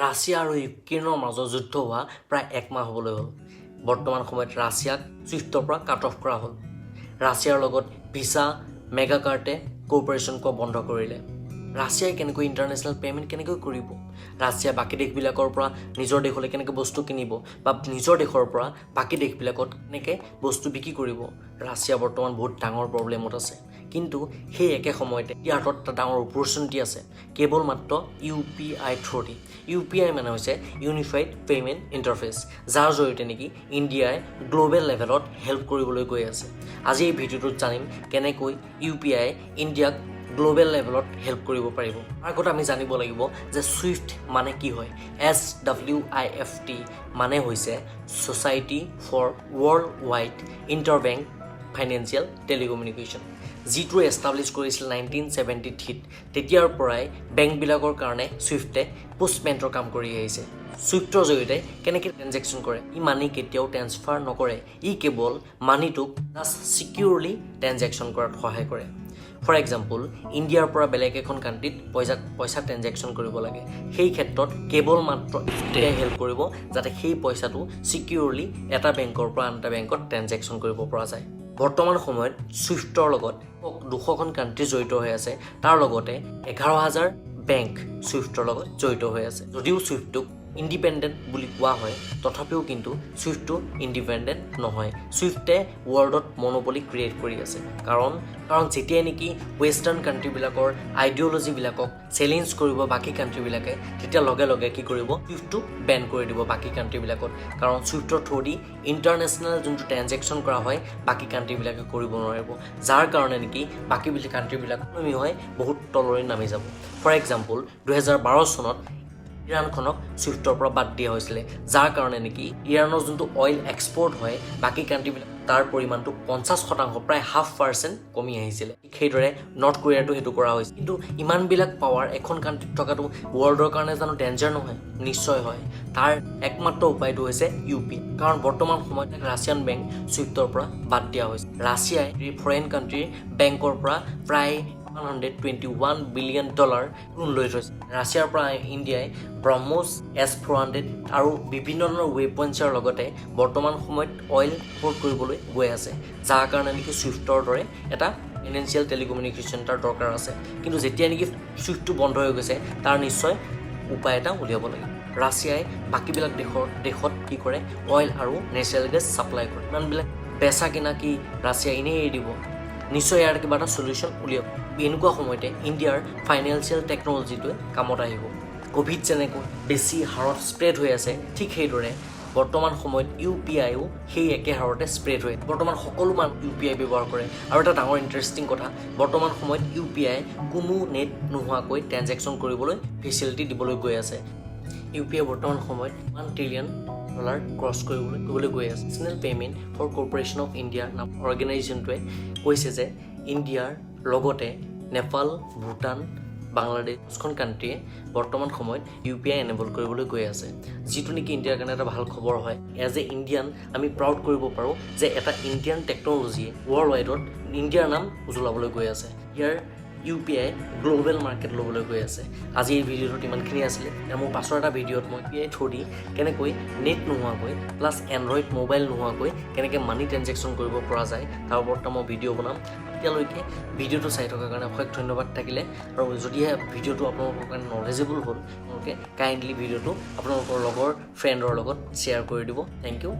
Russia আৰু ইউক্ৰেইনৰ মাজত যুদ্ধ হোৱা প্ৰায় এক মাহ হ'বলৈ হ'ল। বৰ্তমান সময়ত ৰাছিয়াক ছুইফ্টৰ পৰা কাট অফ কৰা হ'ল। ৰাছিয়াৰ লগত ভিছা মেগা কাৰ্টে কোঅপাৰেশ্যন কৰা বন্ধ কৰিলে। ৰাছিয়াই কেনেকৈ ইণ্টাৰনেশ্যনেল পে'মেণ্ট কেনেকৈ কৰিব? ৰাছিয়া বাকী দেশবিলাকৰ পৰা নিজৰ দেশলৈ কেনেকৈ বস্তু কিনিব বা নিজৰ দেশৰ পৰা বাকী দেশবিলাকত কেনেকৈ বস্তু বিক্ৰী কৰিব? ৰাছিয়া বৰ্তমান বহুত ডাঙৰ প্ৰব্লেমত আছে। কিন্তু সেই একে সময়তে ইয়াৰ হাতত এটা ডাঙৰ অপৰচুনিটি আছে, কেৱল মাত্ৰ UPI থ্ৰুদি। UPI মানে হৈছে ইউনিফাইড পে'মেণ্ট ইণ্টাৰফেচ, যাৰ জৰিয়তে নেকি ইণ্ডিয়াই গ্ল'বেল লেভেলত হেল্প কৰিবলৈ গৈ আছে। আজি এই ভিডিঅ'টোত জানিম কেনেকৈ UPI ইণ্ডিয়াক গ্ল'বেল লেভেলত হেল্প কৰিব পাৰিব। তাৰ আগত আমি জানিব লাগিব যে ছুইফ্ট মানে কি হয়। SWIFT মানে হৈছে society for world wide interbank financial telecommunication, যিটো এষ্টাব্লিছ কৰিছিল 1973। তেতিয়াৰ পৰাই বেংকবিলাকৰ কাৰণে ছুইফ্টে পোষ্টমেণ্টৰ কাম কৰি আহিছে। ছুইফ্টৰ জৰিয়তে কেনেকৈ ট্ৰেঞ্জেকশ্যন কৰে? ই মানি কেতিয়াও ট্ৰেন্সফাৰ নকৰে, ই কেৱল মানিটোক জাষ্ট ছিকিউৰলি ট্ৰেঞ্জেকশ্যন কৰাত সহায় কৰে। ফৰ এক্সাম্পল, ইণ্ডিয়াৰ পৰা বেলেগ এখন কাণ্ট্ৰিত পইচা ট্ৰেঞ্জেকশ্যন কৰিব লাগে। সেই ক্ষেত্ৰত কেৱল মাত্ৰ ইউপিআই হেল্প কৰিব, যাতে সেই পইচাটো ছিকিউৰলি এটা বেংকৰ পৰা আন এটা বেংকত ট্ৰেঞ্জেকশ্যন কৰিব পৰা যায়। বৰ্তমান সময়ত ছুইফ্টৰ লগত 200খন কাণ্ট্ৰি জড়িত হৈ আছে। তাৰ লগতে 11,000 বেংক ছুইফ্টৰ লগত জড়িত হৈ আছে। যদিও ছুইফ্টটোক ইণ্ডিপেণ্ডেণ্ট বুলি কোৱা হয়, তথাপিও কিন্তু ছুইফ্টটো ইণ্ডিপেণ্ডেণ্ট নহয়। ছুইফ্টে ৱৰ্ল্ডত মনোপলি ক্ৰিয়েট কৰি আছে। কাৰণ যেতিয়াই নেকি ৱেষ্টাৰ্ণ কাণ্ট্ৰিবিলাকৰ আইডিঅ'লজিবিলাকক চেলেঞ্জ কৰিব বাকী কাণ্ট্ৰিবিলাকে, তেতিয়া লগে লগে কি কৰিব? ছুইফ্টটো বেন কৰি দিব বাকী কাণ্ট্ৰিবিলাকত। কাৰণ ছুইফ্টৰ থ্ৰুদি ইণ্টাৰনেশ্যনেল যোনটো ট্ৰেঞ্জেকশ্যন কৰা হয়, বাকী কাণ্ট্ৰিবিলাকে কৰিব নোৱাৰিব। যাৰ কাৰণে নেকি বাকী কাণ্ট্ৰিবিলাক ইকনমি হয় বহুত তললৈ নামি যাব। ফৰ এক্সাম্পল, 2012 চনত ইৰাণখনক ছুইফ্টৰ পৰা বাদ দিয়া হৈছিলে, যাৰ কাৰণে নেকি ইৰাণৰ যোনটো অইল এক্সপৰ্ট হয় বাকী কাণ্ট্ৰিবিলাক, তাৰ পৰিমাণটো 50%, প্ৰায় 0.5% কমি আহিছিলে। সেইদৰে নৰ্থ কোৰিয়াটো সেইটো কৰা হৈছিল। কিন্তু ইমানবিলাক পাৱাৰ এখন কাণ্ট্ৰিত থকাটো ৱৰ্ল্ডৰ কাৰণে জানো ডেঞ্জাৰ নহয়? নিশ্চয় হয়। তাৰ একমাত্ৰ উপায়টো হৈছে UPI। কাৰণ বৰ্তমান সময়ত ৰাছিয়ান বেংক ছুইফ্টৰ পৰা বাদ দিয়া হৈছে। ৰাছিয়াই ফৰেইন কাণ্ট্ৰিৰ বেংকৰ পৰা প্ৰায় $121 বিলিয়ন লোন লৈ থৈছে। ৰাছিয়াৰ পৰা ইণ্ডিয়াই ব্ৰহ্মোছ S-400 আৰু বিভিন্ন ধৰণৰ ৱেপনছৰ লগতে বৰ্তমান সময়ত অইল ইম্পৰ্ট কৰিবলৈ গৈ আছে, যাৰ কাৰণে নেকি ছুইফ্টৰ দৰে এটা ফাইনেন্সিয়েল টেলিকমিউনিকেশ্যন তাৰ দৰকাৰ আছে। কিন্তু যেতিয়া নেকি ছুইফ্টটো বন্ধ হৈ গৈছে, তাৰ নিশ্চয় উপায় এটা উলিয়াব লাগে। ৰাছিয়াই বাকীবিলাক দেশত কি কৰে? অইল আৰু নেচাৰেল গেছ ছাপ্লাই কৰে। ইমানবিলাক বেচা কিনা কি ৰাছিয়া এনেই এৰি দিব? নিশ্চয় ইয়াৰ কিবা এটা চলিউশ্যন উলিয়াব। এনেকুৱা সময়তে ইণ্ডিয়াৰ ফাইনেন্সিয়েল টেকন'লজিটোৱে কামত আহিব। ক'ভিড যেনেকৈ বেছি হাৰত স্প্ৰেড হৈ আছে, ঠিক সেইদৰে বৰ্তমান সময়ত UPIও সেই একে হাৰতে স্প্ৰেড হৈ আছে। বৰ্তমান সকলো মানুহ UPI ব্যৱহাৰ কৰে। আৰু এটা ডাঙৰ ইণ্টাৰেষ্টিং কথা, বৰ্তমান সময়ত UPI কোনো নেট নোহোৱাকৈ ট্ৰেঞ্জেকশ্যন কৰিবলৈ ফেচিলিটি দিবলৈ গৈ আছে। UPI বৰ্তমান সময়ত $1 ট্ৰিলিয়ন ক্ৰছ কৰিবলৈ গৈ আছে। National payment for corporation of India নাম অৰ্গেনাইজেশ্যনটোৱে কৈছে যে ইণ্ডিয়াৰ লগতে নেপাল, ভূটান, বাংলাদেশ 5খন কাণ্ট্ৰিয়ে বৰ্তমান সময়ত UPI এনেবল কৰিবলৈ গৈ আছে, যিটো নেকি ইণ্ডিয়াৰ কাৰণে এটা ভাল খবৰ হয়। এজ এ ইণ্ডিয়ান আমি প্ৰাউড কৰিব পাৰোঁ যে এটা ইণ্ডিয়ান টেকন'লজিয়ে ৱৰ্ল্ড ৱাইডত ইণ্ডিয়াৰ নাম উজ্বলাবলৈ গৈ আছে। ইয়াৰ UPI গ্ল'বেল মাৰ্কেট ল'বলৈ গৈ আছে। আজি এই ভিডিঅ'টোত ইমানখিনি আছিলে। মোৰ পাছৰ এটা ভিডিঅ'ত মই UPI থ্ৰুদি কেনেকৈ নেট নোহোৱাকৈ প্লাছ এণ্ড্ৰইড মোবাইল নোহোৱাকৈ কেনেকৈ মানি ট্ৰেঞ্জেকশ্যন কৰিব পৰা যায়, তাৰ ওপৰত মই ভিডিঅ' বনাম। এতিয়ালৈকে ভিডিঅ'টো চাই থকাৰ কাৰণে অশেষ ধন্যবাদ থাকিলে। আৰু যদিহে ভিডিঅ'টো আপোনালোকৰ কাৰণে নলেজেবল হ'ল, আপোনালোকে কাইণ্ডলি ভিডিঅ'টো আপোনালোকৰ লগৰ ফ্ৰেণ্ডৰ লগত শ্বেয়াৰ কৰি দিব। Thank U.